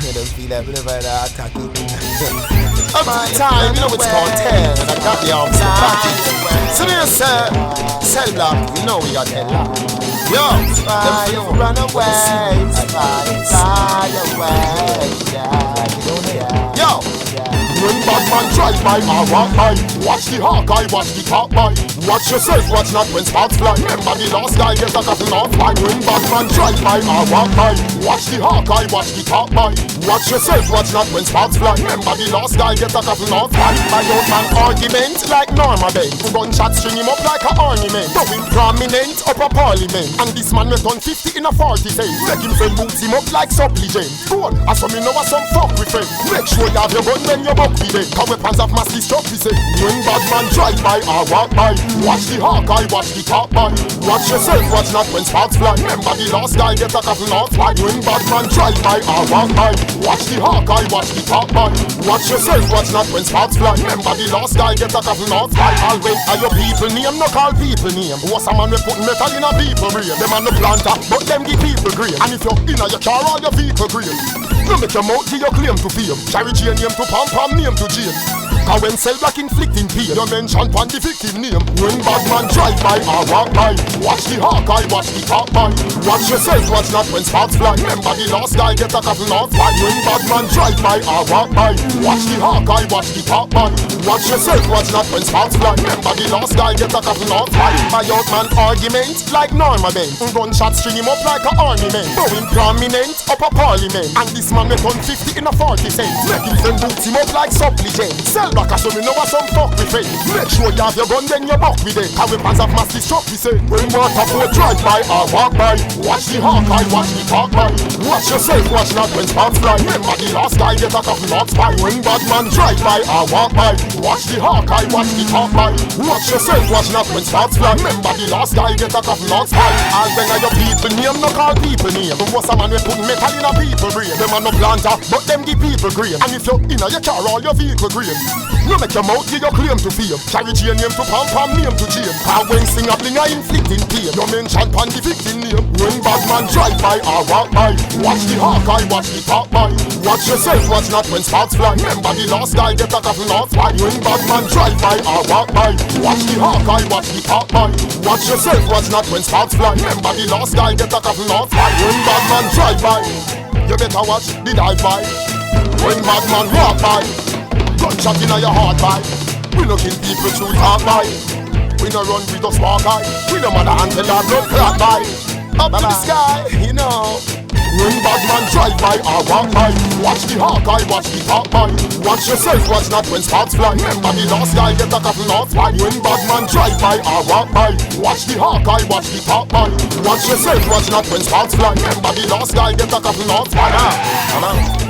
I don't feel like whenever I attack it. Up to the time, you know it's Kartel, and I got the arms to back it. So there's cell block, you know we got that. Yo, them run away, fly away, yo. When bad man drive by, I walk by. Watch the hawk eye, watch the top by. Watch yourself, watch not when sparks fly. Remember the last guy get a coffin off by. When bad man drive by, I walk by. Watch the hawk eye, watch the top by. Watch yourself, watch not when sparks fly. Remember the last guy get a coffin off by. My old man argument like Norma Ben. Gunshot string him up like a ornament. Going prominent up a parliament. And this man went on 50 in a 40 cent. Make him friend boots him up like supplicant. Go on, as some you know what some fuck with friend. Make sure you have your gun when you're buck with it. Cause weapons of mass destruct we say. When bad man drive by or walk by. Watch the hawk eye, watch the top by. Watch yourself, watch not when sparks fly. Remember the last guy get a coffin off by. When bad man drive by or walk by. Watch the hawk eye, watch the top by. Watch yourself, watch not when sparks fly. Remember the last guy get a coffin off by. Always are your people name, no call people name. What's a man we put metal in a people brain? Them are no planter, but them give people grain. And if you're in your car, all your vehicle grain. No make your mouth give your claim to fame. Carry chain name to pam pam name to jail. Cause when cell block inflicting pain, you mention pan the victim name. When bad man drive by or walk by. Watch the hawk eye, watch the top by. Watch yourself, watch not when sparks fly. Remember the last guy get a coffin off by. When bad man drive by or walk by. Watch the hawk eye, watch the top by. Watch yourself, watch not when sparks fly. Remember the last guy get a coffin off by. My old man argument like Norma Ben. Gunshot string him up like a ornament. Going prominent up a parliament. And this man went on 50 in a 40 cent. Make him send boots him up like supplicant. Sell back so me know what some fuck we face. Make sure you have your gun then you buck with it. Cause weapons of mass destruct we say. When water boat drive by or walk by. Watch the hawk eye, watch the talk by. Watch yourself, watch not when sparks fly. Remember the last guy get a coffin off by. When bad man drive by or walk by. Watch the hawk eye, watch the talk by. Watch yourself, watch not when sparks fly. Remember the last guy get a coffin off by. All when are your people name, no call people name. What's a man we put metal in a people brain? Them are no planter, but them give people grain. And if you're in your car, all your vehicle grain. No make your mouth give your claim to fame. Carry chain name to pam pam name to jail. Cause when sing a bling a inflicting pain. You mention pan the victim name. When bad man drive by or walk by. Watch the hawk eye, watch the top by. Watch yourself, watch not when sparks fly. Remember the last guy get a coffin off by. When bad man drive by or walk by. Watch the hawk eye, watch the top by. Watch yourself, watch not when sparks fly. Remember the last guy get a coffin off by. When bad man drive by, you better watch the dive by. When bad man walk by, gunshot in your heart by. We no kill people through talk by. We no run, we just walk by. We no matter until our blood clot by. Up to the sky, you know. When bad man drive by or walk by. Watch the hawk eye, watch the talk by. Watch yourself, watch not when sparks fly. Remember the last guy get a coffin off by. When bad man drive by or walk by. Watch the hawk eye, watch the talk by. Watch yourself, watch not when sparks fly. Remember the last guy get a coffin off by. Come on.